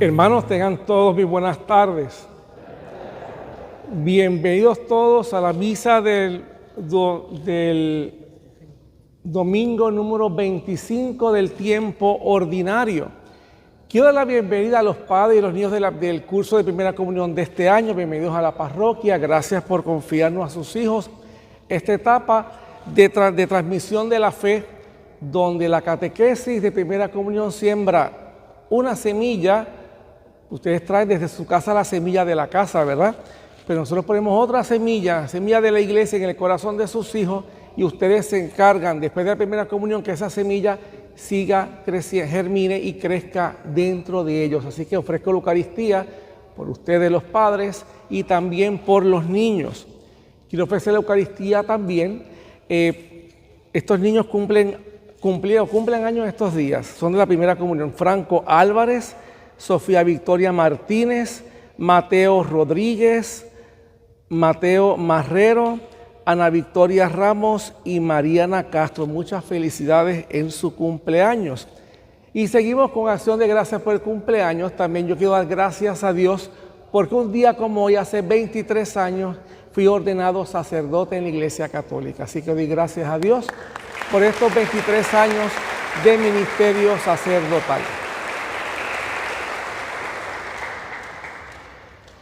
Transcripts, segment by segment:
Hermanos, tengan todos mis buenas tardes. Bienvenidos todos a la misa del domingo número 25 del tiempo ordinario. Quiero dar la bienvenida a los padres y los niños del curso de primera comunión de este año. Bienvenidos a la parroquia. Gracias por confiarnos a sus hijos esta etapa de transmisión de la fe, donde la catequesis de primera comunión siembra una semilla. Ustedes traen desde su casa la semilla de la casa, ¿verdad? Pero nosotros ponemos otra semilla de la iglesia en el corazón de sus hijos, y ustedes se encargan, después de la primera comunión, que esa semilla siga creciendo, germine y crezca dentro de ellos. Así que ofrezco la Eucaristía por ustedes los padres y también por los niños. Quiero ofrecer la Eucaristía también. Estos niños cumplen años estos días, son de la primera comunión. Franco Álvarez, Sofía Victoria Martínez, Mateo Rodríguez, Mateo Marrero, Ana Victoria Ramos y Mariana Castro. Muchas felicidades en su cumpleaños. Y seguimos con acción de gracias por el cumpleaños. También yo quiero dar gracias a Dios porque un día como hoy, hace 23 años, fui ordenado sacerdote en la Iglesia Católica. Así que doy gracias a Dios por estos 23 años de ministerio sacerdotal.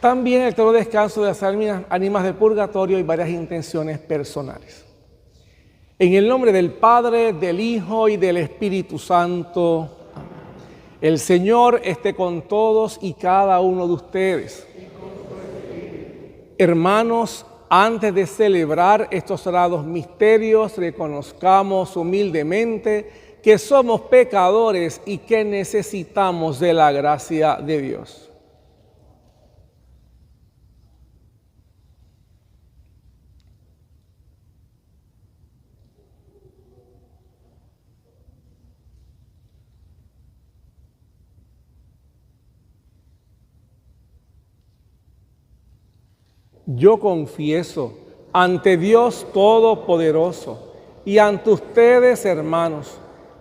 También el eterno descanso de las ánimas del purgatorio y varias intenciones personales. En el nombre del Padre, del Hijo y del Espíritu Santo. Amén. El Señor esté con todos y cada uno de ustedes. Hermanos, antes de celebrar estos sagrados misterios, reconozcamos humildemente que somos pecadores y que necesitamos de la gracia de Dios. Yo confieso ante Dios Todopoderoso y ante ustedes, hermanos,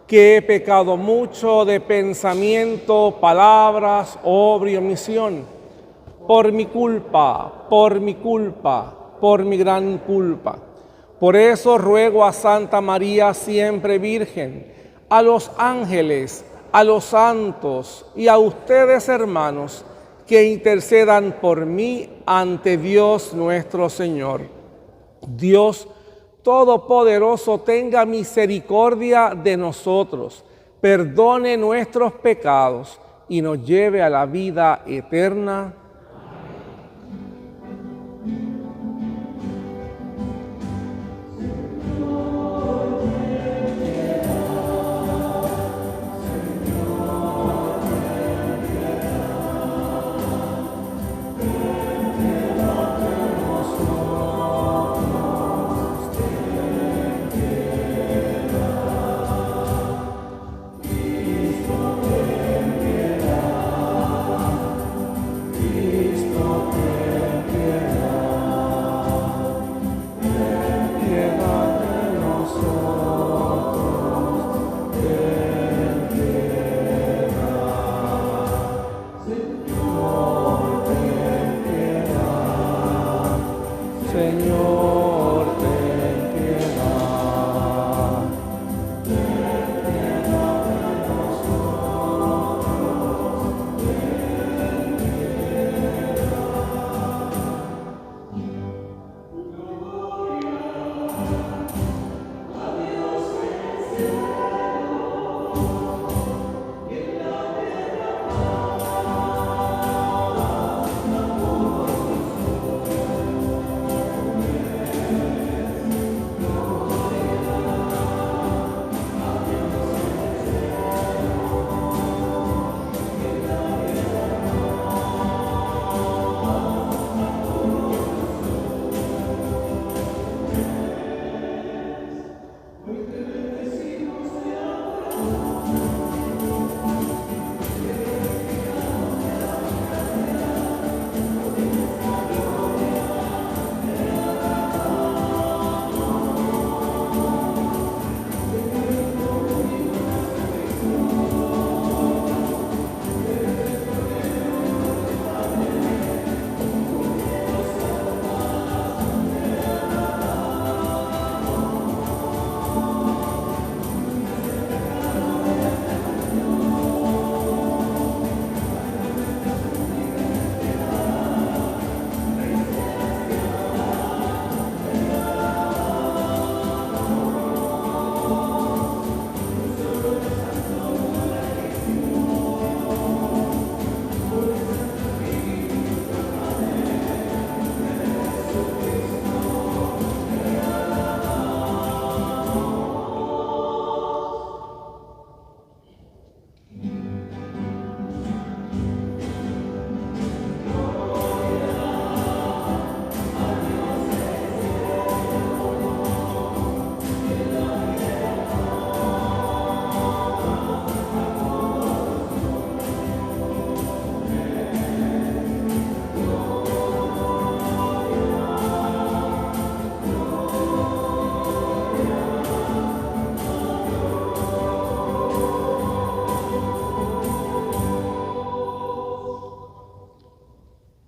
que he pecado mucho de pensamiento, palabras, obra y omisión, por mi culpa, por mi gran culpa. Por eso ruego a Santa María, siempre Virgen, a los ángeles, a los santos y a ustedes, hermanos, que intercedan por mí ante Dios nuestro Señor. Dios Todopoderoso tenga misericordia de nosotros, perdone nuestros pecados y nos lleve a la vida eterna.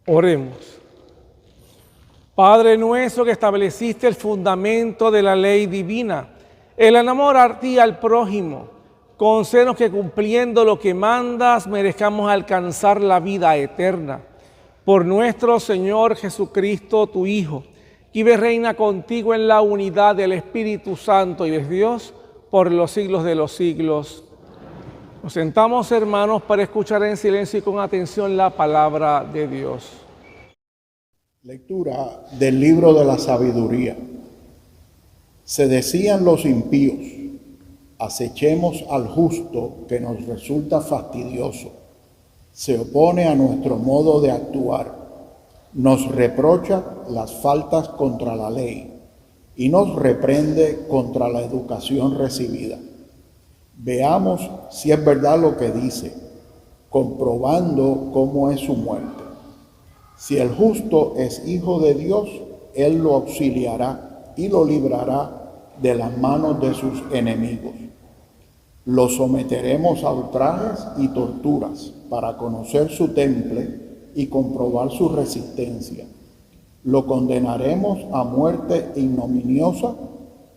Oremos. Padre nuestro que estableciste el fundamento de la ley divina, el enamorar a ti al prójimo, concédenos que cumpliendo lo que mandas merezcamos alcanzar la vida eterna. Por nuestro Señor Jesucristo, tu Hijo, que vive y reina contigo en la unidad del Espíritu Santo y de Dios por los siglos de los siglos. Nos sentamos, hermanos, para escuchar en silencio y con atención la palabra de Dios. Lectura del libro de la sabiduría. Se decían los impíos: acechemos al justo que nos resulta fastidioso. Se opone a nuestro modo de actuar. Nos reprocha las faltas contra la ley y nos reprende contra la educación recibida. Veamos si es verdad lo que dice, comprobando cómo es su muerte. Si el justo es hijo de Dios, Él lo auxiliará y lo librará de las manos de sus enemigos. Lo someteremos a ultrajes y torturas para conocer su temple y comprobar su resistencia. Lo condenaremos a muerte ignominiosa,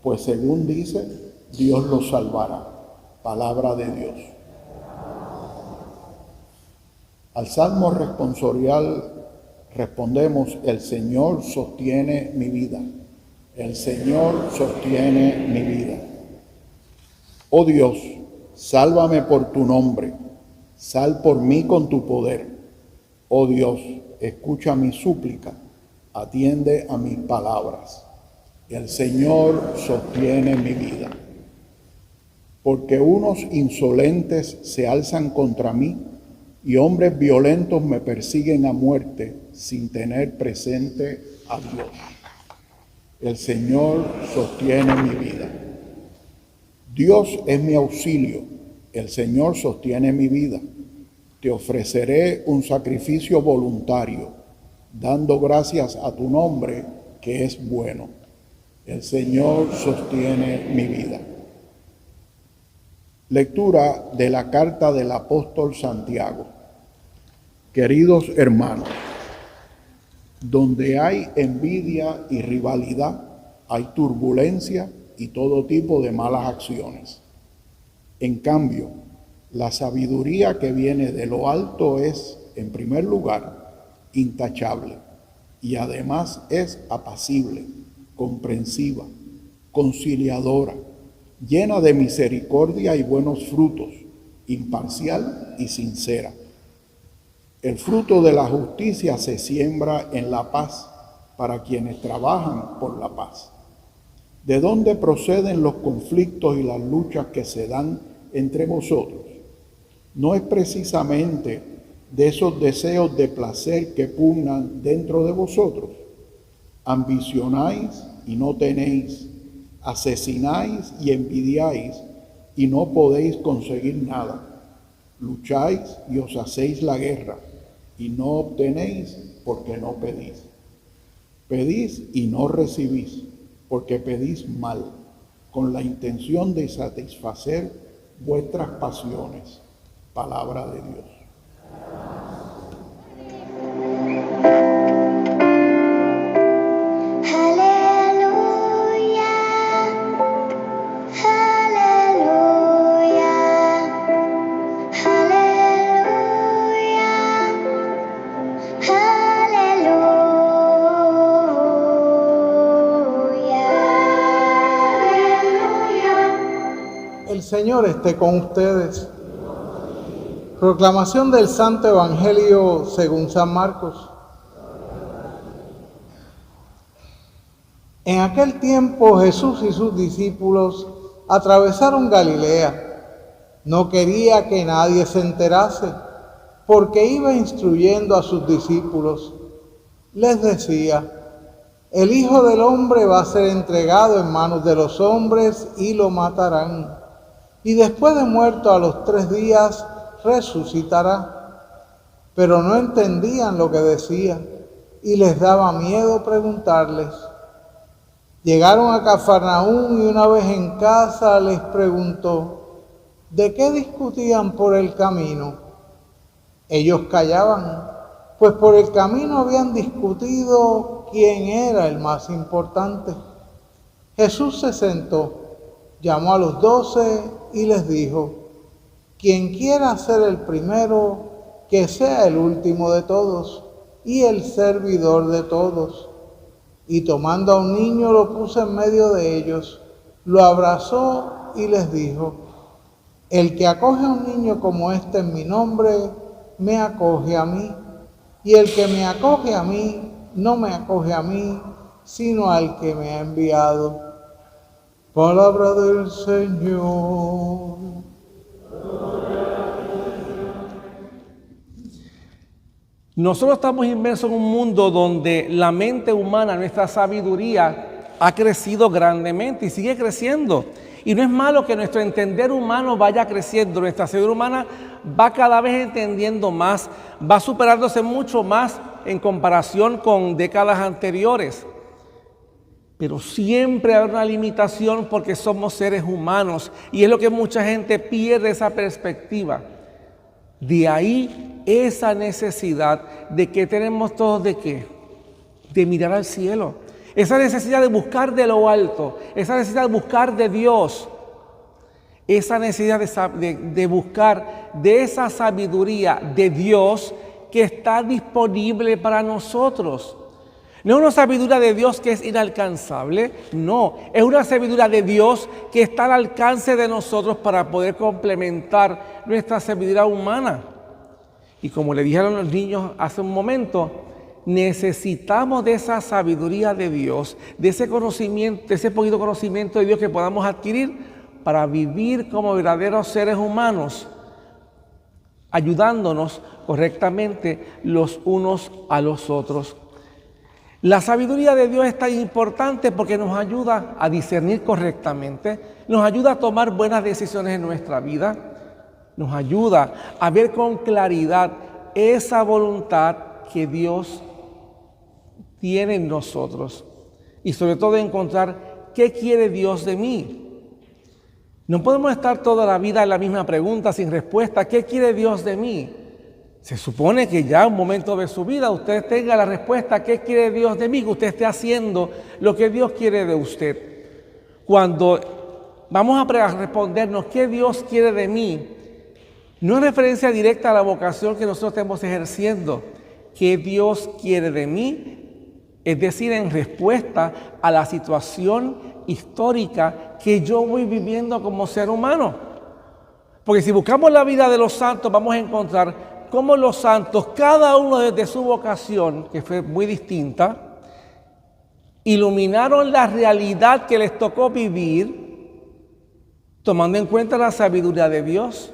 pues según dice, Dios lo salvará. Palabra de Dios. Al salmo responsorial respondemos: el Señor sostiene mi vida. El Señor sostiene mi vida. Oh Dios, sálvame por tu nombre. Sal por mí con tu poder. Oh Dios, escucha mi súplica. Atiende a mis palabras. El Señor sostiene mi vida. Porque unos insolentes se alzan contra mí y hombres violentos me persiguen a muerte sin tener presente a Dios. El Señor sostiene mi vida. Dios es mi auxilio. El Señor sostiene mi vida. Te ofreceré un sacrificio voluntario, dando gracias a tu nombre, que es bueno. El Señor sostiene mi vida. Lectura de la carta del apóstol Santiago. Queridos hermanos, donde hay envidia y rivalidad, hay turbulencia y todo tipo de malas acciones. En cambio, la sabiduría que viene de lo alto es, en primer lugar, intachable y además es apacible, comprensiva, conciliadora, llena de misericordia y buenos frutos, imparcial y sincera. El fruto de la justicia se siembra en la paz para quienes trabajan por la paz. ¿De dónde proceden los conflictos y las luchas que se dan entre vosotros? ¿No es precisamente de esos deseos de placer que pugnan dentro de vosotros? Ambicionáis y no tenéis, asesináis y envidiáis y no podéis conseguir nada. Lucháis y os hacéis la guerra y no obtenéis porque no pedís. Pedís y no recibís porque pedís mal, con la intención de satisfacer vuestras pasiones. Palabra de Dios. El Señor esté con ustedes. Proclamación del Santo Evangelio según San Marcos. En aquel tiempo Jesús y sus discípulos atravesaron Galilea. No quería que nadie se enterase, porque iba instruyendo a sus discípulos. Les decía: el Hijo del Hombre va a ser entregado en manos de los hombres y lo matarán. Y después de muerto a los 3 días resucitará. Pero no entendían lo que decía y les daba miedo preguntarles. Llegaron a Cafarnaúm y una vez en casa les preguntó: ¿de qué discutían por el camino? Ellos callaban. pues por el camino habían discutido quién era el más importante. Jesús se sentó, llamó a los 12 y les dijo: quien quiera ser el primero, que sea el último de todos y el servidor de todos. Y tomando a un niño lo puso en medio de ellos, lo abrazó y les dijo: el que acoge a un niño como este en mi nombre, me acoge a mí. Y el que me acoge a mí, no me acoge a mí, sino al que me ha enviado. Palabra del Señor. Nosotros estamos inmersos en un mundo donde la mente humana, nuestra sabiduría, ha crecido grandemente y sigue creciendo. Y no es malo que nuestro entender humano vaya creciendo. Nuestra sabiduría humana va cada vez entendiendo más, va superándose mucho más en comparación con décadas anteriores. Pero siempre hay una limitación porque somos seres humanos y es lo que mucha gente pierde esa perspectiva. De ahí esa necesidad de que tenemos todos de ¿qué? De mirar al cielo. Esa necesidad de buscar de lo alto, esa necesidad de buscar de Dios, esa necesidad de buscar de esa sabiduría de Dios que está disponible para nosotros. No es una sabiduría de Dios que es inalcanzable, no, es una sabiduría de Dios que está al alcance de nosotros para poder complementar nuestra sabiduría humana. Y como le dijeron los niños hace un momento, necesitamos de esa sabiduría de Dios, de ese conocimiento, de ese poquito conocimiento de Dios que podamos adquirir para vivir como verdaderos seres humanos, ayudándonos correctamente los unos a los otros. La sabiduría de Dios es tan importante porque nos ayuda a discernir correctamente, nos ayuda a tomar buenas decisiones en nuestra vida, nos ayuda a ver con claridad esa voluntad que Dios tiene en nosotros y sobre todo encontrar qué quiere Dios de mí. No podemos estar toda la vida en la misma pregunta sin respuesta. ¿Qué quiere Dios de mí? Se supone que ya en un momento de su vida usted tenga la respuesta, ¿qué quiere Dios de mí? Que usted esté haciendo lo que Dios quiere de usted. Cuando vamos a respondernos, ¿qué Dios quiere de mí? No es referencia directa a la vocación que nosotros estamos ejerciendo. ¿Qué Dios quiere de mí? Es decir, en respuesta a la situación histórica que yo voy viviendo como ser humano. Porque si buscamos la vida de los santos, vamos a encontrar cómo los santos, cada uno desde su vocación, que fue muy distinta, iluminaron la realidad que les tocó vivir, tomando en cuenta la sabiduría de Dios.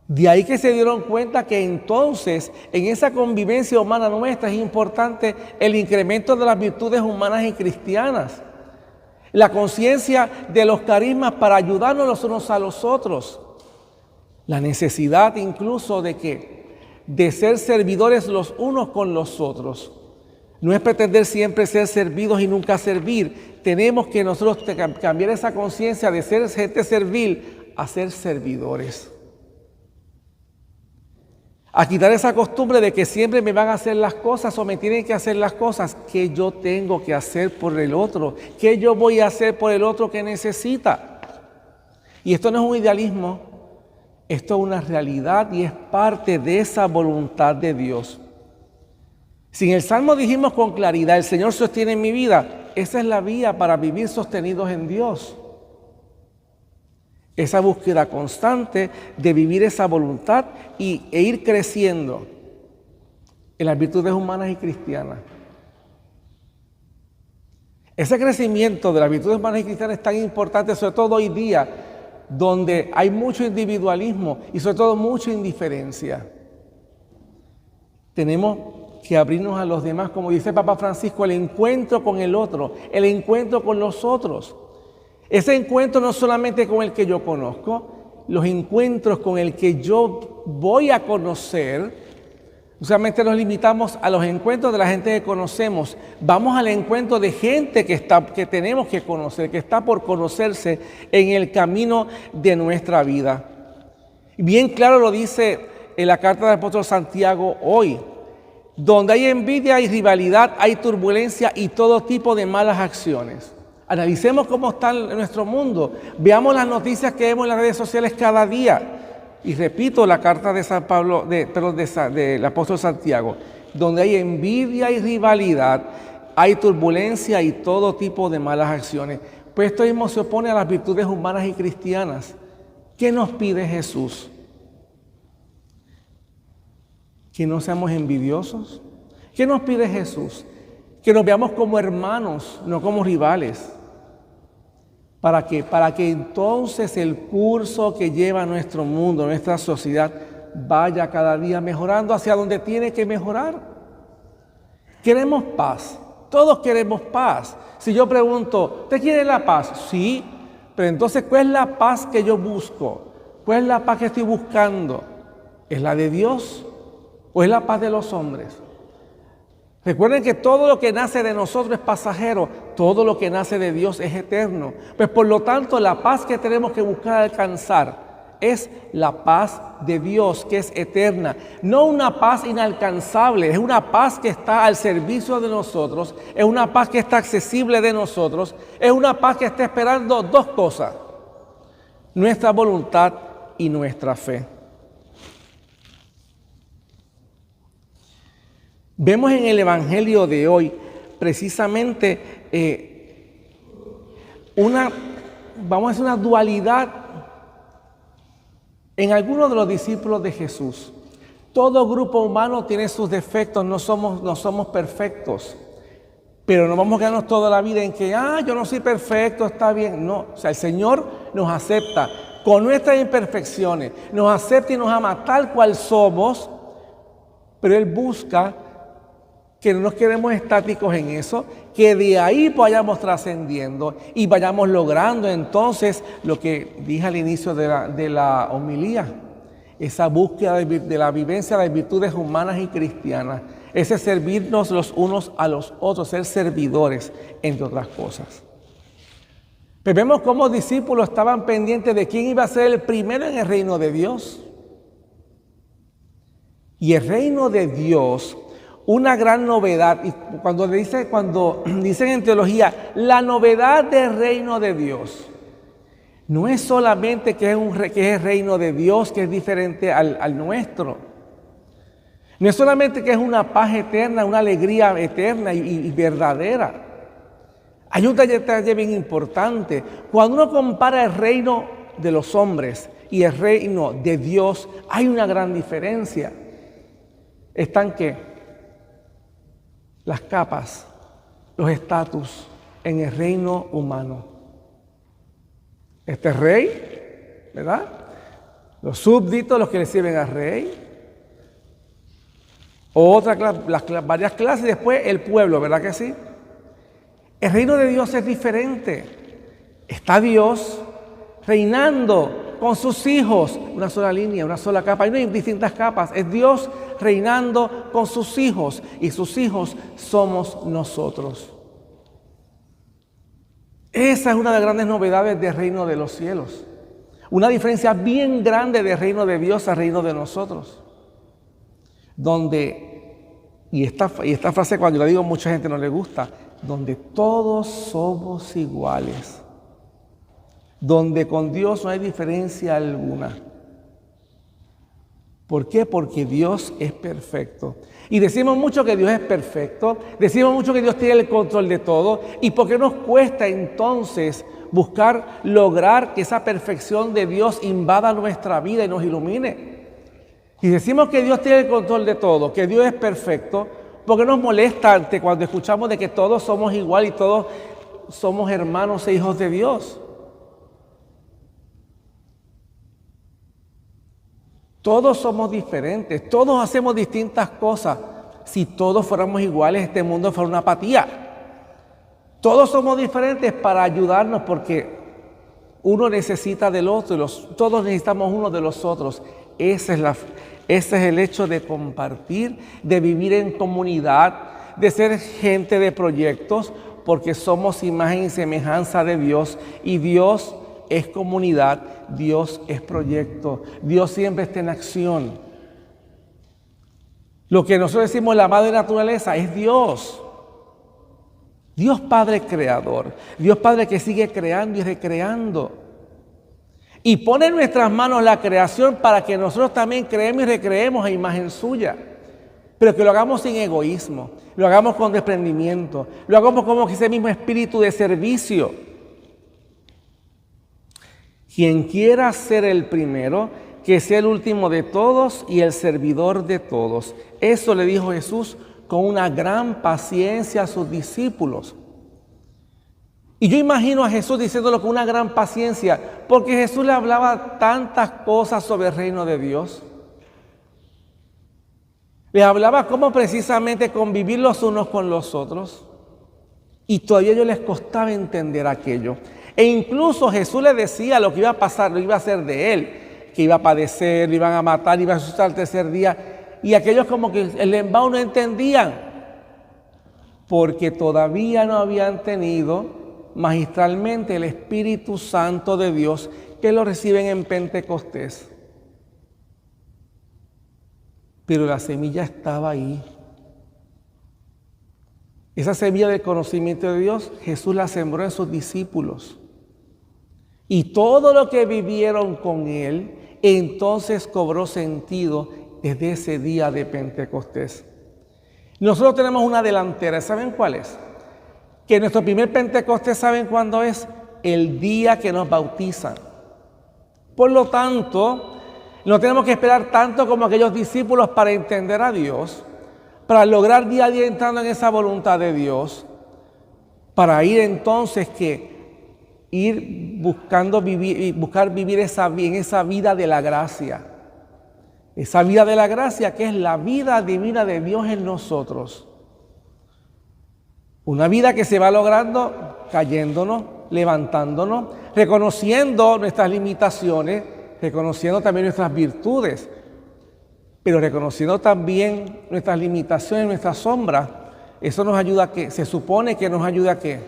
De ahí que se dieron cuenta que entonces en esa convivencia humana nuestra es importante el incremento de las virtudes humanas y cristianas, la conciencia de los carismas para ayudarnos los unos a los otros, la necesidad incluso de ser servidores los unos con los otros. No es pretender siempre ser servidos y nunca servir. Tenemos que nosotros cambiar esa conciencia de ser gente servil a ser servidores. A quitar esa costumbre de que siempre me van a hacer las cosas o me tienen que hacer las cosas que yo tengo que hacer por el otro, que yo voy a hacer por el otro que necesita. Y esto no es un idealismo, esto es una realidad y es parte de esa voluntad de Dios. Si en el Salmo dijimos con claridad, el Señor sostiene mi vida, esa es la vía para vivir sostenidos en Dios. Esa búsqueda constante de vivir esa voluntad e ir creciendo en las virtudes humanas y cristianas. Ese crecimiento de las virtudes humanas y cristianas es tan importante, sobre todo hoy día, donde hay mucho individualismo y sobre todo mucha indiferencia. Tenemos que abrirnos a los demás, como dice Papa Francisco, el encuentro con el otro, el encuentro con los otros. Ese encuentro no solamente con el que yo conozco, los encuentros con el que yo voy a conocer, usualmente nos limitamos a los encuentros de la gente que conocemos. Vamos al encuentro de gente que tenemos que conocer, que está por conocerse en el camino de nuestra vida. Bien claro lo dice en la carta del apóstol Santiago hoy. Donde hay envidia y rivalidad, hay turbulencia y todo tipo de malas acciones. Analicemos cómo está nuestro mundo. Veamos las noticias que vemos en las redes sociales cada día. Y repito la carta de San Pablo, del apóstol Santiago. Donde hay envidia y rivalidad, hay turbulencia y todo tipo de malas acciones. Pues esto mismo se opone a las virtudes humanas y cristianas. ¿Qué nos pide Jesús? Que no seamos envidiosos. ¿Qué nos pide Jesús? Que nos veamos como hermanos, no como rivales. ¿Para qué? Para que entonces el curso que lleva nuestro mundo, nuestra sociedad, vaya cada día mejorando hacia donde tiene que mejorar. Queremos paz. Todos queremos paz. Si yo pregunto, ¿usted quiere la paz? Sí, pero entonces, ¿cuál es la paz que yo busco? ¿Cuál es la paz que estoy buscando? ¿Es la de Dios o es la paz de los hombres? Recuerden que todo lo que nace de nosotros es pasajero, todo lo que nace de Dios es eterno. Pues por lo tanto, la paz que tenemos que buscar alcanzar es la paz de Dios, que es eterna. No una paz inalcanzable, es una paz que está al servicio de nosotros, es una paz que está accesible de nosotros, es una paz que está esperando dos cosas: nuestra voluntad y nuestra fe. Vemos en el Evangelio de hoy precisamente una dualidad en algunos de los discípulos de Jesús. Todo grupo humano tiene sus defectos, no somos perfectos. Pero no vamos a quedarnos toda la vida en que, yo no soy perfecto, está bien. No, o sea, el Señor nos acepta con nuestras imperfecciones, nos acepta y nos ama tal cual somos, pero Él busca que no nos quedemos estáticos en eso, que de ahí vayamos trascendiendo y vayamos logrando entonces lo que dije al inicio de la homilía, esa búsqueda de la vivencia de las virtudes humanas y cristianas, ese servirnos los unos a los otros, ser servidores, entre otras cosas. Pero vemos cómo los discípulos estaban pendientes de quién iba a ser el primero en el reino de Dios. Y el reino de Dios, una gran novedad, y cuando dicen en teología, la novedad del reino de Dios, no es solamente que es el reino de Dios, que es diferente al nuestro. No es solamente que es una paz eterna, una alegría eterna y verdadera. Hay un detalle bien importante. Cuando uno compara el reino de los hombres y el reino de Dios, hay una gran diferencia. ¿Están qué? Las capas, los estatus en el reino humano. Este rey, ¿verdad? Los súbditos, los que le sirven al rey. Varias clases, y después el pueblo, ¿verdad que sí? El reino de Dios es diferente. Está Dios reinando con sus hijos, una sola línea, una sola capa. No hay distintas capas. Es Dios reinando con sus hijos, y sus hijos somos nosotros. Esa es una de las grandes novedades del reino de los cielos. Una diferencia bien grande del reino de Dios al reino de nosotros. Y esta frase cuando la digo mucha gente no le gusta, donde todos somos iguales. Donde con Dios no hay diferencia alguna. ¿Por qué? Porque Dios es perfecto. Y decimos mucho que Dios es perfecto, decimos mucho que Dios tiene el control de todo. ¿Y por qué nos cuesta entonces lograr que esa perfección de Dios invada nuestra vida y nos ilumine? Y decimos que Dios tiene el control de todo, que Dios es perfecto, ¿por qué nos molesta cuando escuchamos de que todos somos igual y todos somos hermanos e hijos de Dios? Todos somos diferentes, todos hacemos distintas cosas. Si todos fuéramos iguales, este mundo fuera una apatía. Todos somos diferentes para ayudarnos porque uno necesita del otro, todos necesitamos uno de los otros. Ese es el hecho de compartir, de vivir en comunidad, de ser gente de proyectos, porque somos imagen y semejanza de Dios, y Dios es comunidad, Dios es proyecto, Dios siempre está en acción. Lo que nosotros decimos la madre naturaleza es Dios. Dios Padre creador. Dios Padre que sigue creando y recreando. Y pone en nuestras manos la creación para que nosotros también creemos y recreemos a imagen suya. Pero que lo hagamos sin egoísmo, lo hagamos con desprendimiento, lo hagamos como ese mismo espíritu de servicio. Quien quiera ser el primero, que sea el último de todos y el servidor de todos. Eso le dijo Jesús con una gran paciencia a sus discípulos. Y yo imagino a Jesús diciéndolo con una gran paciencia, porque Jesús le hablaba tantas cosas sobre el reino de Dios. Les hablaba cómo precisamente convivir los unos con los otros. Y todavía a ellos les costaba entender aquello. E incluso Jesús les decía lo que iba a pasar, lo iba a hacer de él. Que iba a padecer, lo iban a matar, iba a resucitar al tercer día. Y aquellos como que el embauno no entendían. Porque todavía no habían tenido magistralmente el Espíritu Santo de Dios que lo reciben en Pentecostés. Pero la semilla estaba ahí. Esa semilla del conocimiento de Dios, Jesús la sembró en sus discípulos. Y todo lo que vivieron con Él, entonces cobró sentido desde ese día de Pentecostés. Nosotros tenemos una delantera, ¿saben cuál es? Que nuestro primer Pentecostés, ¿saben cuándo es? El día que nos bautizan. Por lo tanto, no tenemos que esperar tanto como aquellos discípulos para entender a Dios, para lograr día a día entrando en esa voluntad de Dios, para ir entonces ir buscando vivir, buscar vivir en esa vida de la gracia. Esa vida de la gracia que es la vida divina de Dios en nosotros. Una vida que se va logrando cayéndonos, levantándonos, reconociendo nuestras limitaciones, reconociendo también nuestras virtudes, pero reconociendo también nuestras limitaciones, nuestras sombras. Eso nos ayuda a ¿qué? Se supone que nos ayuda a ¿qué?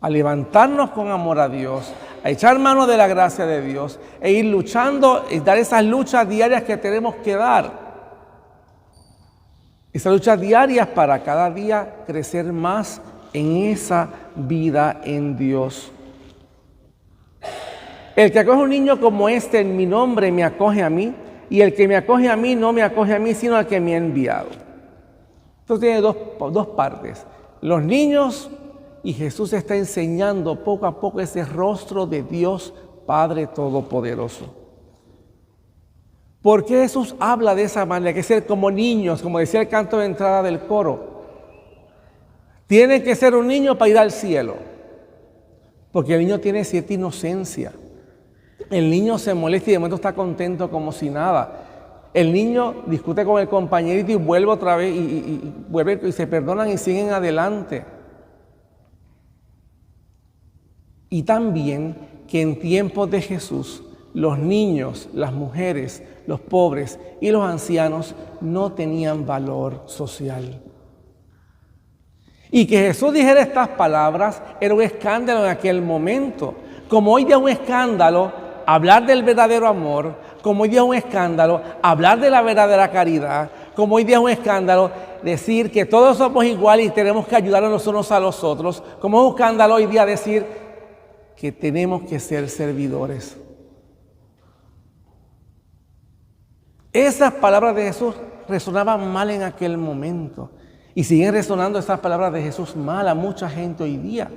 A levantarnos con amor a Dios, a echar mano de la gracia de Dios e ir luchando y dar esas luchas diarias que tenemos que dar. Esas luchas diarias para cada día crecer más en esa vida en Dios. El que acoge a un niño como este en mi nombre me acoge a mí, y el que me acoge a mí no me acoge a mí, sino al que me ha enviado. Esto tiene dos partes. Los niños, y Jesús está enseñando poco a poco ese rostro de Dios Padre Todopoderoso. ¿Por qué Jesús habla de esa manera? Que ser como niños, como decía el canto de entrada del coro. Tiene que ser un niño para ir al cielo. Porque el niño tiene cierta inocencia. El niño se molesta y de momento está contento como si nada. El niño discute con el compañerito y vuelve otra vez vuelve y se perdonan y siguen adelante. Y también que en tiempos de Jesús, los niños, las mujeres, los pobres y los ancianos no tenían valor social. Y que Jesús dijera estas palabras era un escándalo en aquel momento. Como hoy día es un escándalo hablar del verdadero amor, como hoy día es un escándalo hablar de la verdadera caridad, como hoy día es un escándalo decir que todos somos iguales y tenemos que ayudarnos los unos a los otros, como es un escándalo hoy día decir que tenemos que ser servidores. Esas palabras de Jesús resonaban mal en aquel momento y siguen resonando esas palabras de Jesús mal a mucha gente hoy día.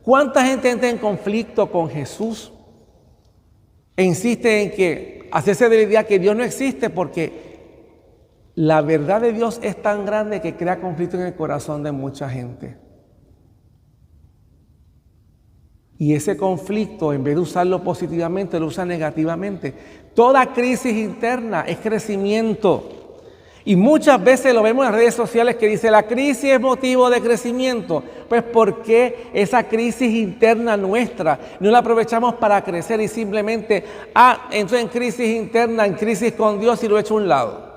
¿Cuánta gente entra en conflicto con Jesús e insiste en que hacerse de la idea que Dios no existe porque la verdad de Dios es tan grande que crea conflicto en el corazón de mucha gente? Y ese conflicto, en vez de usarlo positivamente, lo usa negativamente. Toda crisis interna es crecimiento. Y muchas veces lo vemos en las redes sociales que dice la crisis es motivo de crecimiento. Pues ¿por qué esa crisis interna nuestra no la aprovechamos para crecer y simplemente, entro en crisis interna, en crisis con Dios y lo echo a un lado?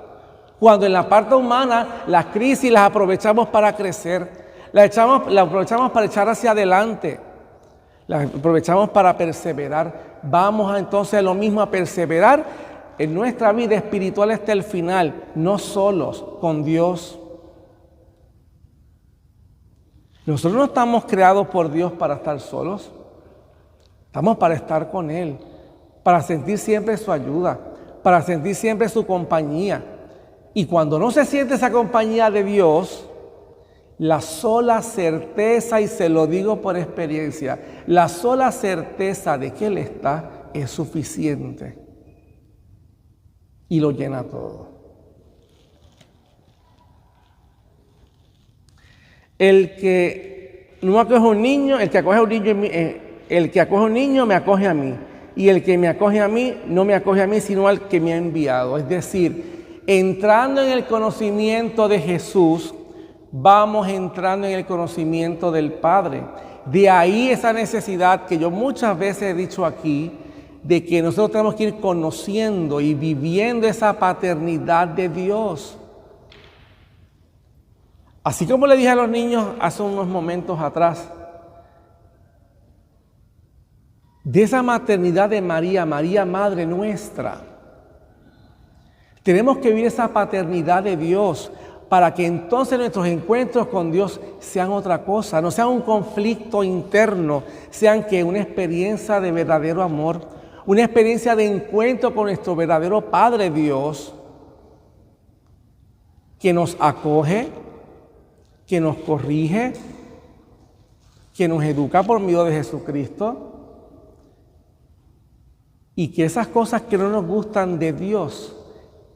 Cuando en la parte humana las crisis las aprovechamos para crecer, las aprovechamos para echar hacia adelante. La aprovechamos para perseverar. Vamos entonces a lo mismo, a perseverar en nuestra vida espiritual hasta el final, no solos, con Dios. Nosotros no estamos creados por Dios para estar solos. Estamos para estar con Él, para sentir siempre su ayuda, para sentir siempre su compañía. Y cuando no se siente esa compañía de Dios, la sola certeza, y se lo digo por experiencia, la sola certeza de que Él está es suficiente y lo llena todo. El que no acoge a un niño, el que acoge a un niño, el que acoge a un niño me acoge a mí, y el que me acoge a mí no me acoge a mí, sino al que me ha enviado. Es decir, entrando en el conocimiento de Jesús, vamos entrando en el conocimiento del Padre. De ahí esa necesidad que yo muchas veces he dicho aquí, de que nosotros tenemos que ir conociendo y viviendo esa paternidad de Dios. Así como le dije a los niños hace unos momentos atrás, de esa maternidad de María, María Madre nuestra, tenemos que vivir esa paternidad de Dios para que entonces nuestros encuentros con Dios sean otra cosa, no sean un conflicto interno, sean que una experiencia de verdadero amor, una experiencia de encuentro con nuestro verdadero Padre Dios, que nos acoge, que nos corrige, que nos educa por medio de Jesucristo, y que esas cosas que no nos gustan de Dios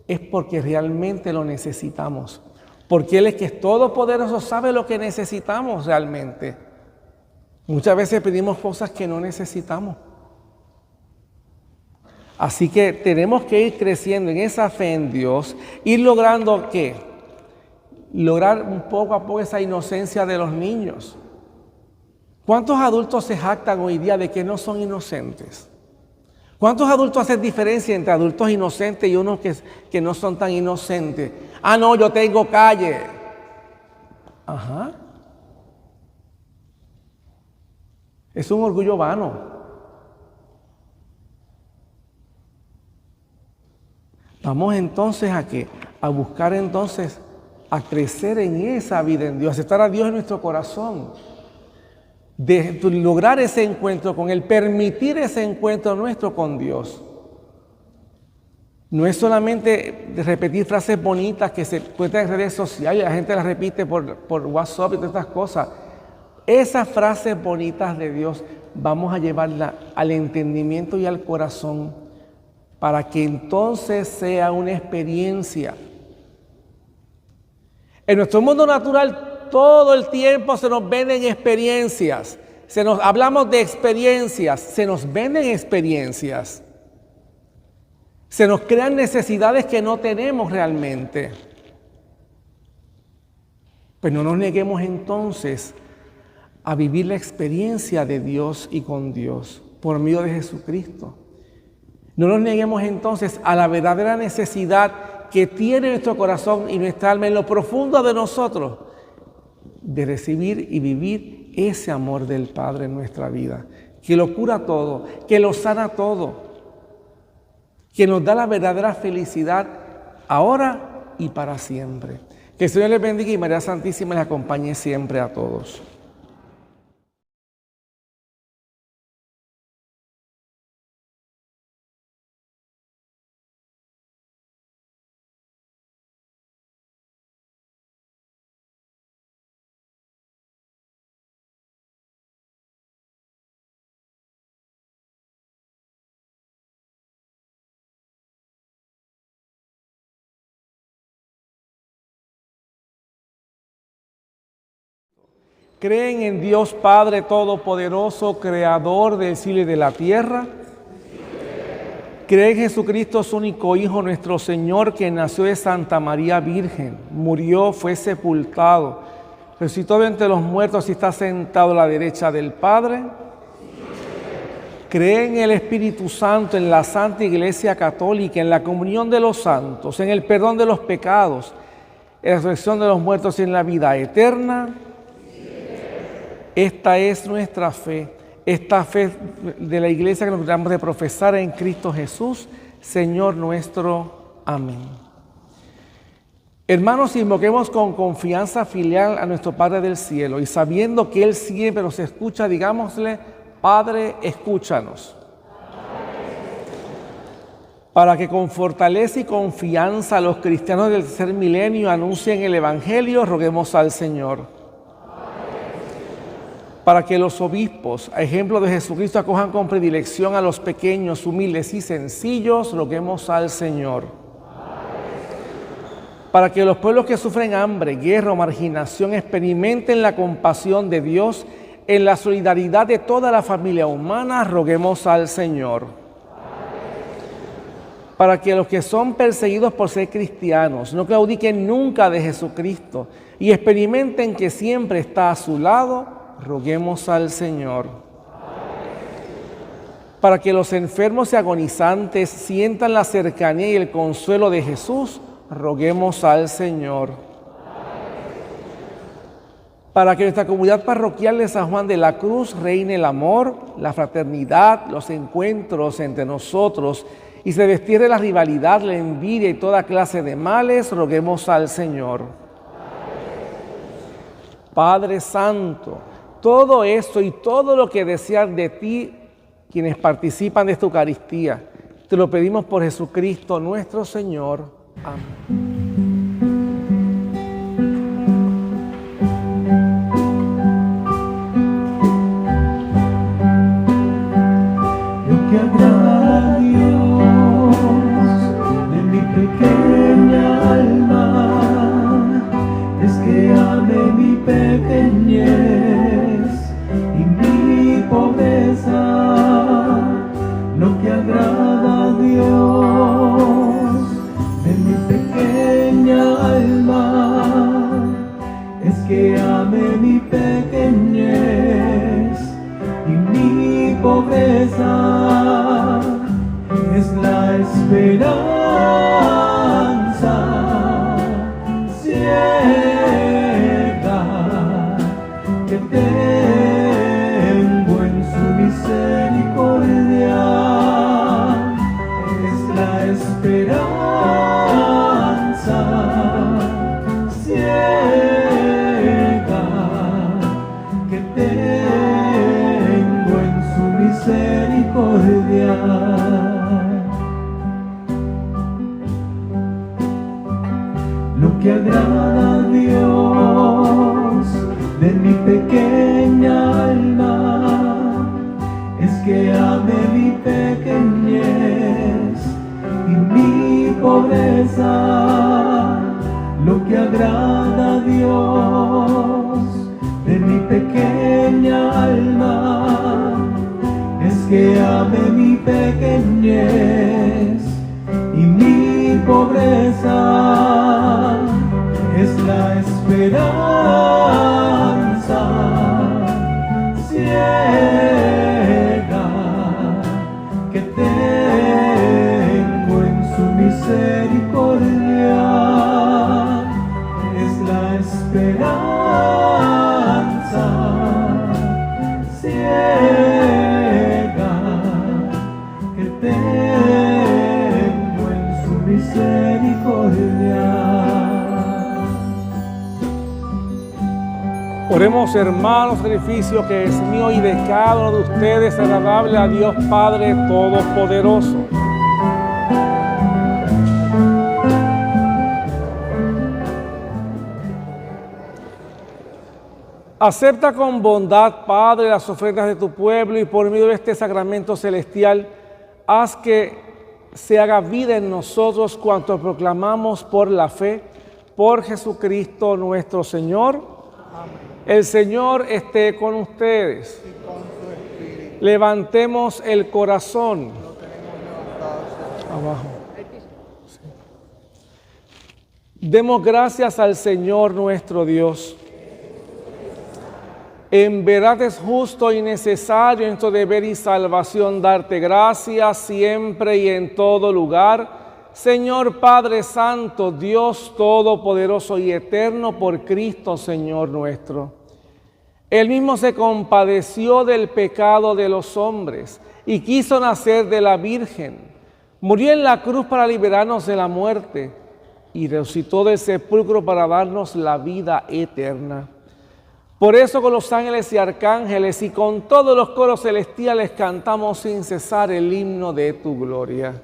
es porque realmente lo necesitamos, porque Él es que es todopoderoso, sabe lo que necesitamos realmente. Muchas veces pedimos cosas que no necesitamos. Así que tenemos que ir creciendo en esa fe en Dios, ir logrando ¿qué? Lograr un poco a poco esa inocencia de los niños. ¿Cuántos adultos se jactan hoy día de que no son inocentes? ¿Cuántos adultos hacen diferencia entre adultos inocentes y unos que no son tan inocentes? Ah, no, yo tengo calle. Ajá. Es un orgullo vano. Vamos entonces a ¿qué? A buscar entonces, a crecer en esa vida en Dios, aceptar a Dios en nuestro corazón, de lograr ese encuentro con Él, permitir ese encuentro nuestro con Dios. No es solamente repetir frases bonitas que se cuentan en redes sociales, la gente las repite por WhatsApp y todas estas cosas. Esas frases bonitas de Dios vamos a llevarlas al entendimiento y al corazón para que entonces sea una experiencia. En nuestro mundo natural todo el tiempo se nos venden experiencias, hablamos de experiencias, se nos venden experiencias, se nos crean necesidades que no tenemos realmente. Pues no nos neguemos entonces a vivir la experiencia de Dios y con Dios por medio de Jesucristo. No nos neguemos entonces a la verdadera necesidad que tiene nuestro corazón y nuestra alma en lo profundo de nosotros de recibir y vivir ese amor del Padre en nuestra vida, que lo cura todo, que lo sana todo, que nos da la verdadera felicidad ahora y para siempre. Que el Señor les bendiga y María Santísima les acompañe siempre a todos. ¿Creen en Dios Padre Todopoderoso, Creador del cielo y de la tierra? ¿Creen en Jesucristo, su único Hijo, nuestro Señor, que nació de Santa María Virgen, murió, fue sepultado, resucitó de entre los muertos y está sentado a la derecha del Padre? ¿Creen en el Espíritu Santo, en la Santa Iglesia Católica, en la comunión de los santos, en el perdón de los pecados, en la resurrección de los muertos y en la vida eterna? Esta es nuestra fe, esta fe de la Iglesia que nos tratamos de profesar en Cristo Jesús, Señor nuestro. Amén. Hermanos, invoquemos con confianza filial a nuestro Padre del cielo y sabiendo que Él siempre nos escucha, digámosle: Padre, escúchanos. Para que con fortaleza y confianza los cristianos del tercer milenio anuncien el Evangelio, roguemos al Señor. Para que los obispos, a ejemplo de Jesucristo, acojan con predilección a los pequeños, humildes y sencillos, roguemos al Señor. Para que los pueblos que sufren hambre, guerra o marginación experimenten la compasión de Dios en la solidaridad de toda la familia humana, roguemos al Señor. Para que los que son perseguidos por ser cristianos no claudiquen nunca de Jesucristo y experimenten que siempre está a su lado, roguemos al Señor. Para que los enfermos y agonizantes sientan la cercanía y el consuelo de Jesús, roguemos al Señor. Para que nuestra comunidad parroquial de San Juan de la Cruz reine el amor, la fraternidad, los encuentros entre nosotros y se destierre la rivalidad, la envidia y toda clase de males, roguemos al Señor. Padre Santo, todo esto y todo lo que desean de ti quienes participan de esta Eucaristía, te lo pedimos por Jesucristo nuestro Señor. Amén. Pequeña alma, es que ame mi pequeñez y mi pobreza, lo que agrada a Dios. De mi pequeña alma, es que ame mi pequeñez y mi pobreza, es la esperanza ciega que tengo en su misericordia, es la esperanza ciega que tengo en su misericordia. Lo que agrada a Dios de mi pequeña alma, es que ame mi pequeñez y mi pobreza. Lo que agrada a Dios de mi pequeña alma, es que ame mi pequeñez y mi pobreza, es la esperanza ciega que tengo en su misericordia, es la esperanza ciega que tengo en su misericordia. Oremos, hermanos, sacrificio que es mío y de cada uno de ustedes, agradable a Dios Padre Todopoderoso. Acepta con bondad, Padre, las ofrendas de tu pueblo y por medio de este sacramento celestial, haz que se haga vida en nosotros cuanto proclamamos por la fe, por Jesucristo nuestro Señor. Amén. El Señor esté con ustedes. Y con su espíritu. Levantemos el corazón. Lo tenemos levantado. Abajo. Sí. Demos gracias al Señor nuestro Dios. En verdad es justo y necesario en nuestro deber y salvación darte gracias siempre y en todo lugar, Señor Padre Santo, Dios Todopoderoso y Eterno, por Cristo Señor nuestro. Él mismo se compadeció del pecado de los hombres y quiso nacer de la Virgen. Murió en la cruz para liberarnos de la muerte y resucitó del sepulcro para darnos la vida eterna. Por eso con los ángeles y arcángeles y con todos los coros celestiales cantamos sin cesar el himno de tu gloria.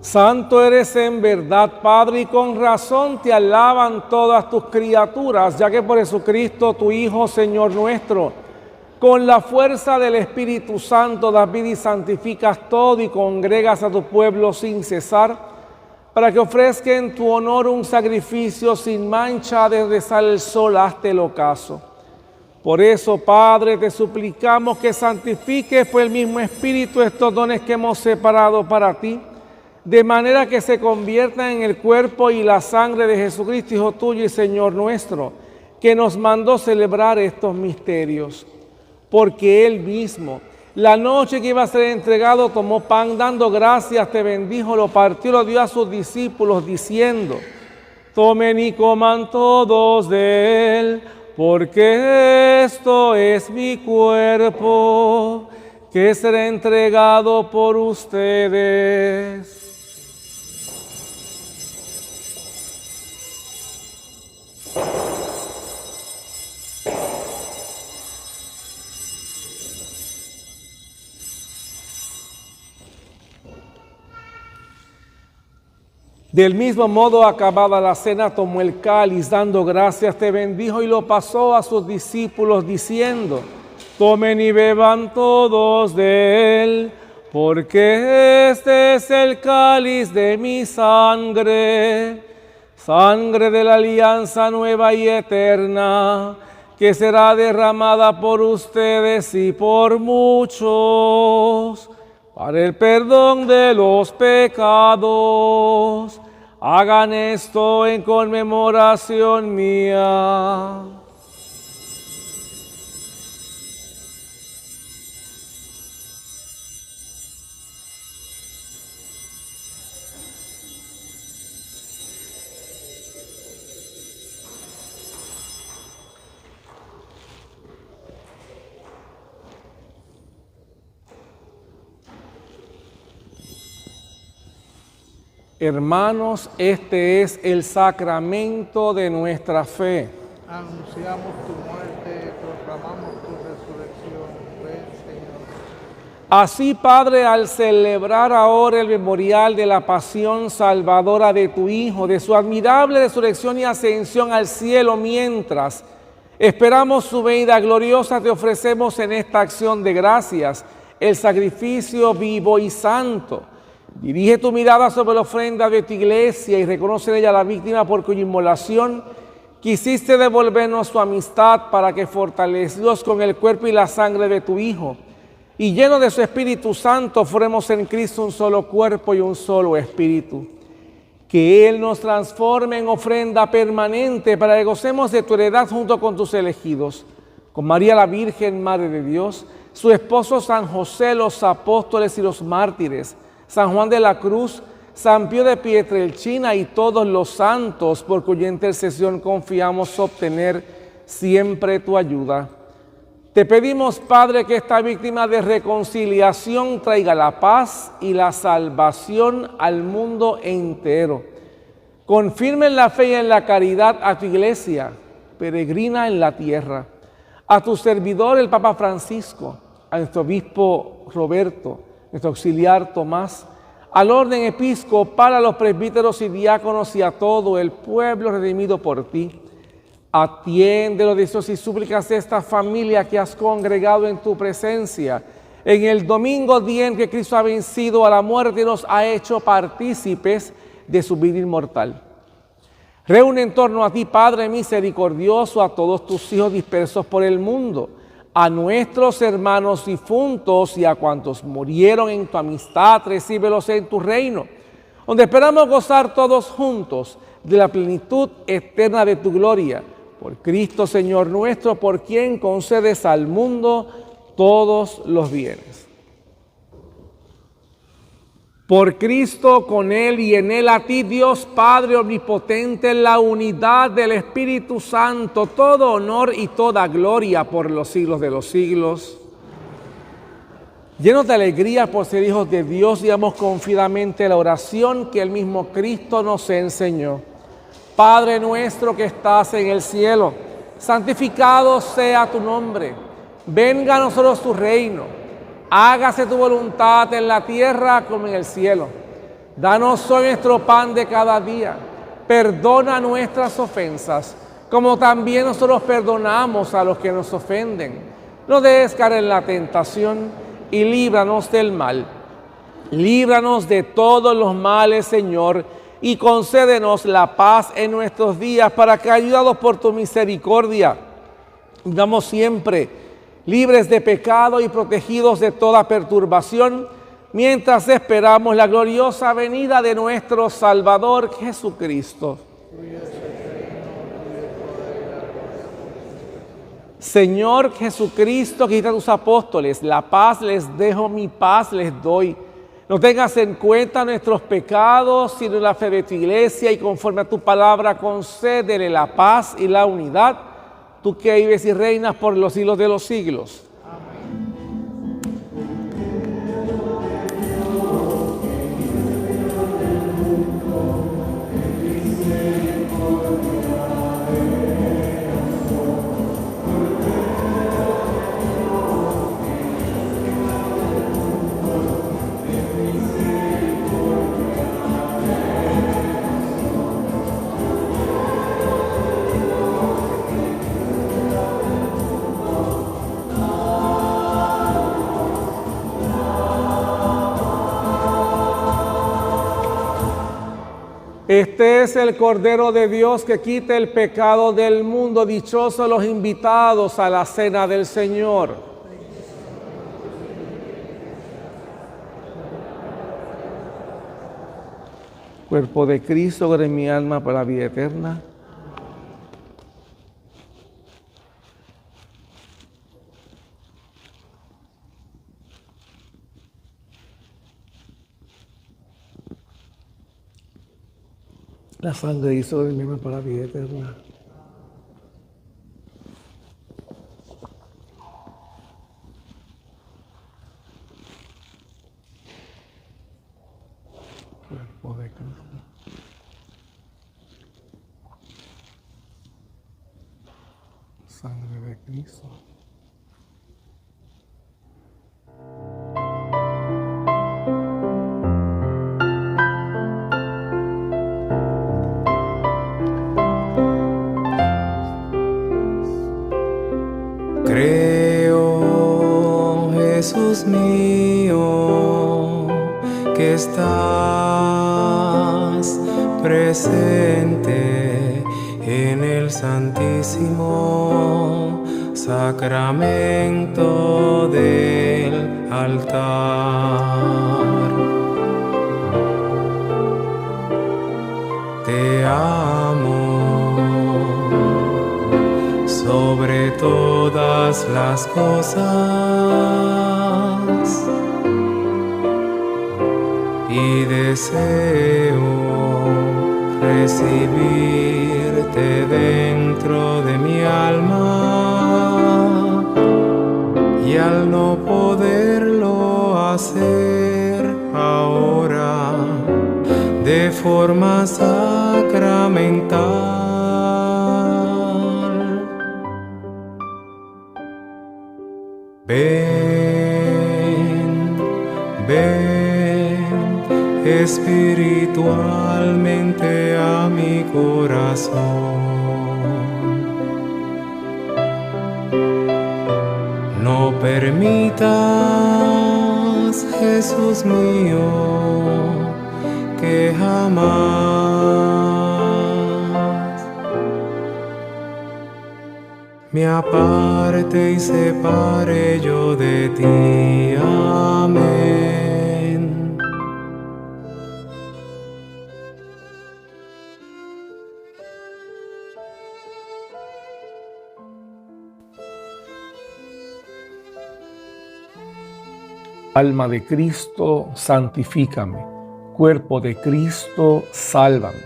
Santo eres en verdad, Padre, y con razón te alaban todas tus criaturas, ya que por Jesucristo, tu Hijo, Señor nuestro, con la fuerza del Espíritu Santo das vida y santificas todo y congregas a tu pueblo sin cesar, para que ofrezca en tu honor un sacrificio sin mancha desde sale el sol hasta el ocaso. Por eso, Padre, te suplicamos que santifiques por el mismo Espíritu estos dones que hemos separado para ti, de manera que se conviertan en el cuerpo y la sangre de Jesucristo, Hijo tuyo y Señor nuestro, que nos mandó celebrar estos misterios. Porque Él mismo, la noche que iba a ser entregado, tomó pan, dando gracias, te bendijo, lo partió, lo dio a sus discípulos, diciendo: tomen y coman todos de él, porque esto es mi cuerpo, que será entregado por ustedes. Del mismo modo, acabada la cena, tomó el cáliz, dando gracias, te bendijo y lo pasó a sus discípulos, diciendo: tomen y beban todos de él, porque este es el cáliz de mi sangre, sangre de la alianza nueva y eterna, que será derramada por ustedes y por muchos, para el perdón de los pecados. Hagan esto en conmemoración mía. Hermanos, este es el sacramento de nuestra fe. Anunciamos tu muerte, proclamamos tu resurrección. Ven, Señor. Así, Padre, al celebrar ahora el memorial de la pasión salvadora de tu Hijo, de su admirable resurrección y ascensión al cielo, mientras esperamos su venida gloriosa, te ofrecemos en esta acción de gracias el sacrificio vivo y santo. Dirige tu mirada sobre la ofrenda de tu iglesia y reconoce en ella la víctima por cuya inmolación quisiste devolvernos tu amistad, para que, fortalecidos con el cuerpo y la sangre de tu Hijo y llenos de su Espíritu Santo, formemos en Cristo un solo cuerpo y un solo espíritu. Que Él nos transforme en ofrenda permanente para que gocemos de tu heredad junto con tus elegidos, con María la Virgen, Madre de Dios, su esposo San José, los apóstoles y los mártires, San Juan de la Cruz, San Pío de Pietrelcina y todos los santos, por cuya intercesión confiamos obtener siempre tu ayuda. Te pedimos, Padre, que esta víctima de reconciliación traiga la paz y la salvación al mundo entero. Confirme en la fe y en la caridad a tu iglesia, peregrina en la tierra, a tu servidor el Papa Francisco, a nuestro obispo Roberto, nuestro auxiliar Tomás, al orden episcopal, a los presbíteros y diáconos y a todo el pueblo redimido por ti. Atiende los deseos y súplicas de esta familia que has congregado en tu presencia. En el domingo, día en que Cristo ha vencido a la muerte y nos ha hecho partícipes de su vida inmortal. Reúne en torno a ti, Padre misericordioso, a todos tus hijos dispersos por el mundo, a nuestros hermanos difuntos y a cuantos murieron en tu amistad, recíbelos en tu reino, donde esperamos gozar todos juntos de la plenitud eterna de tu gloria. Por Cristo, Señor nuestro, por quien concedes al mundo todos los bienes. Por Cristo, con Él y en Él, a ti, Dios Padre omnipotente, en la unidad del Espíritu Santo, todo honor y toda gloria por los siglos de los siglos. Llenos de alegría por ser hijos de Dios, digamos confiadamente la oración que el mismo Cristo nos enseñó. Padre nuestro que estás en el cielo, santificado sea tu nombre. Venga a nosotros tu reino. Hágase tu voluntad en la tierra como en el cielo. Danos hoy nuestro pan de cada día. Perdona nuestras ofensas, como también nosotros perdonamos a los que nos ofenden. No dejes caer en la tentación y líbranos del mal. Líbranos de todos los males, Señor, y concédenos la paz en nuestros días, para que, ayudados por tu misericordia, vivamos siempre libres de pecado y protegidos de toda perturbación, mientras esperamos la gloriosa venida de nuestro Salvador Jesucristo. Señor Jesucristo, que dijiste a tus apóstoles, la paz les dejo, mi paz les doy. No tengas en cuenta nuestros pecados, sino la fe de tu iglesia, y conforme a tu palabra concédele la paz y la unidad, tú que vives y reinas por los siglos de los siglos. Este es el Cordero de Dios que quita el pecado del mundo. Dichosos los invitados a la cena del Señor. Cuerpo de Cristo, de mi alma para la vida eterna. La sangre hizo de mi alma para la vida eterna. Cuerpo de Cristo. Sangre de Cristo. Creo, Jesús mío, que estás presente en el santísimo sacramento del altar. Te amo sobre todas las cosas y deseo recibirte dentro de mi alma, y al no poderlo hacer ahora de forma sacramental, ven, ven espiritualmente a mi corazón. permitas, Jesús mío, que jamás me aparte y separe yo de ti. Amén. Alma de Cristo, santifícame. Cuerpo de Cristo, sálvame.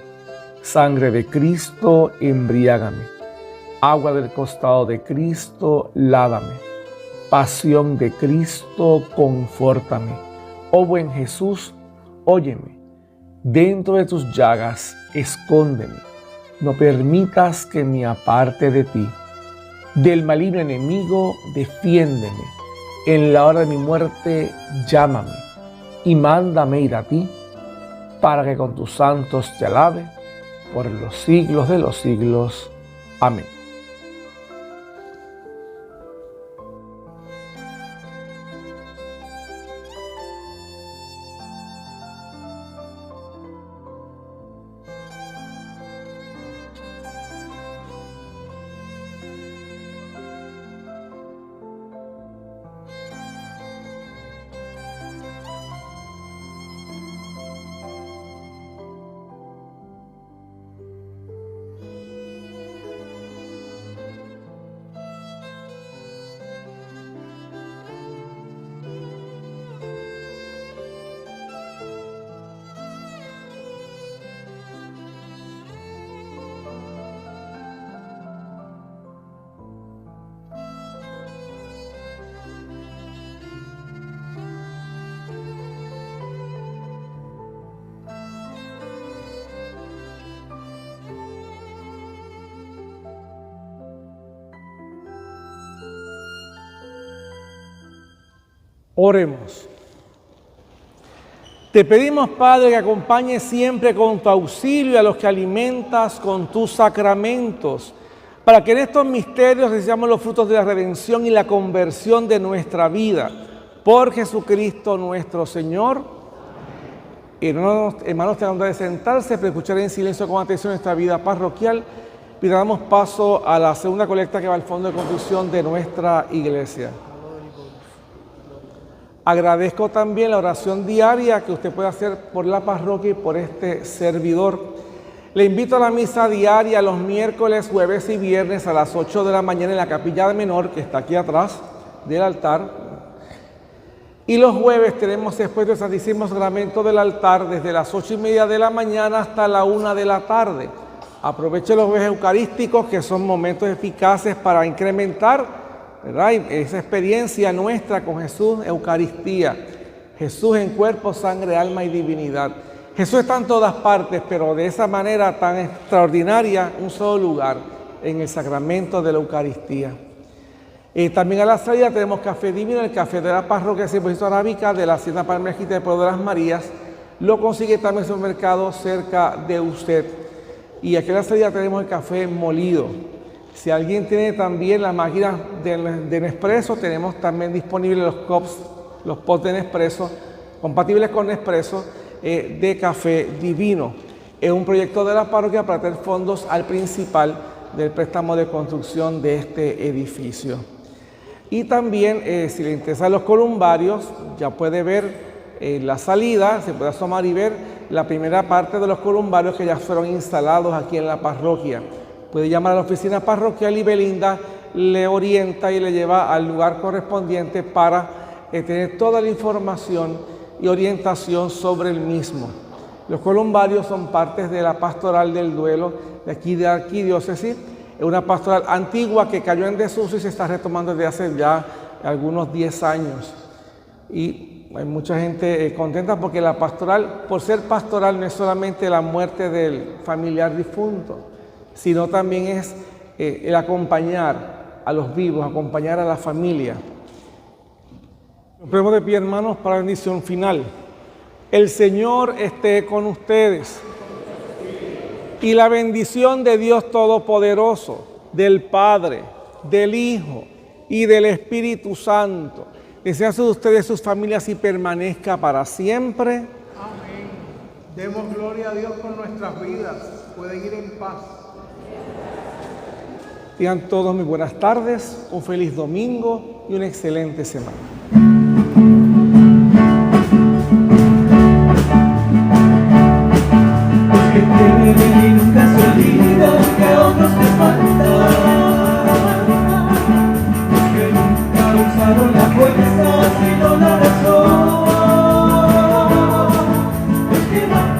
Sangre de Cristo, embriágame. Agua del costado de Cristo, lávame. Pasión de Cristo, confórtame. Oh buen Jesús, óyeme. Dentro de tus llagas, escóndeme. No permitas que me aparte de ti. Del maligno enemigo, defiéndeme. En la hora de mi muerte, llámame y mándame ir a ti, para que con tus santos te alabe por los siglos de los siglos. Amén. Oremos. Te pedimos, Padre, que acompañes siempre con tu auxilio a los que alimentas con tus sacramentos, para que en estos misterios recibamos los frutos de la redención y la conversión de nuestra vida. Por Jesucristo nuestro Señor. Hermanos, tengan de sentarse para escuchar en silencio con atención nuestra vida parroquial. Y damos paso a la segunda colecta que va al fondo de construcción de nuestra iglesia. Agradezco también la oración diaria que usted puede hacer por la parroquia y por este servidor. Le invito a la misa diaria los miércoles, jueves y viernes a las 8 de la mañana en la capilla menor, que está aquí atrás del altar. Y los jueves tenemos después del Santísimo Sacramento del altar desde las 8:30 de la mañana hasta la 1 de la tarde. Aproveche los jueves eucarísticos, que son momentos eficaces para incrementar, ¿verdad?, esa experiencia nuestra con Jesús, Eucaristía. Jesús en cuerpo, sangre, alma y divinidad. Jesús está en todas partes, pero de esa manera tan extraordinaria, un solo lugar, en el sacramento de la Eucaristía. También a la salida tenemos café divino, el café de la parroquia Simbolismo Arábica de la Hacienda Palmerjita del Pueblo de las Marías. Lo consigue también en un mercado cerca de usted. Y aquí a la salida tenemos el café molido. Si alguien tiene también la máquina de Nespresso, tenemos también disponibles los pots de Nespresso, compatibles con Nespresso, de café divino. Es un proyecto de la parroquia para tener fondos al principal del préstamo de construcción de este edificio. Y también, si le interesan los columbarios, ya puede ver la salida, se puede asomar y ver la primera parte de los columbarios que ya fueron instalados aquí en la parroquia. Puede llamar a la oficina parroquial y Belinda le orienta y le lleva al lugar correspondiente para tener toda la información y orientación sobre el mismo. Los columbarios son partes de la pastoral del duelo de aquí de Arquidiócesis. Es una pastoral antigua que cayó en desuso y se está retomando desde hace ya algunos 10 años. Y hay mucha gente contenta porque la pastoral, por ser pastoral, no es solamente la muerte del familiar difunto, sino también es el acompañar a los vivos, acompañar a la familia. Nos ponemos de pie, hermanos, para la bendición final. El Señor esté con ustedes. Y la bendición de Dios Todopoderoso, del Padre, del Hijo y del Espíritu Santo. Deseense de ustedes, sus familias y permanezca para siempre. Amén. Demos gloria a Dios con nuestras vidas. Pueden ir en paz. Tengan todos muy buenas tardes, un feliz domingo y una excelente semana. Que tienen y nunca se olvidan que otros te faltan, que nunca usaron la fuerza sino la razón, los que dan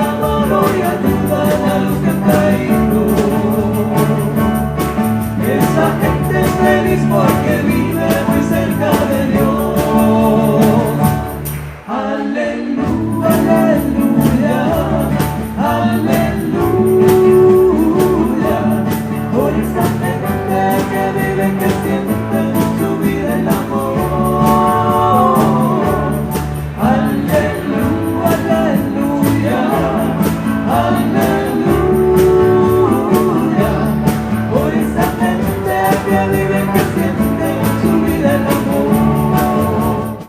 amor y ayudan a los que han caído. Esa gente es feliz porque vive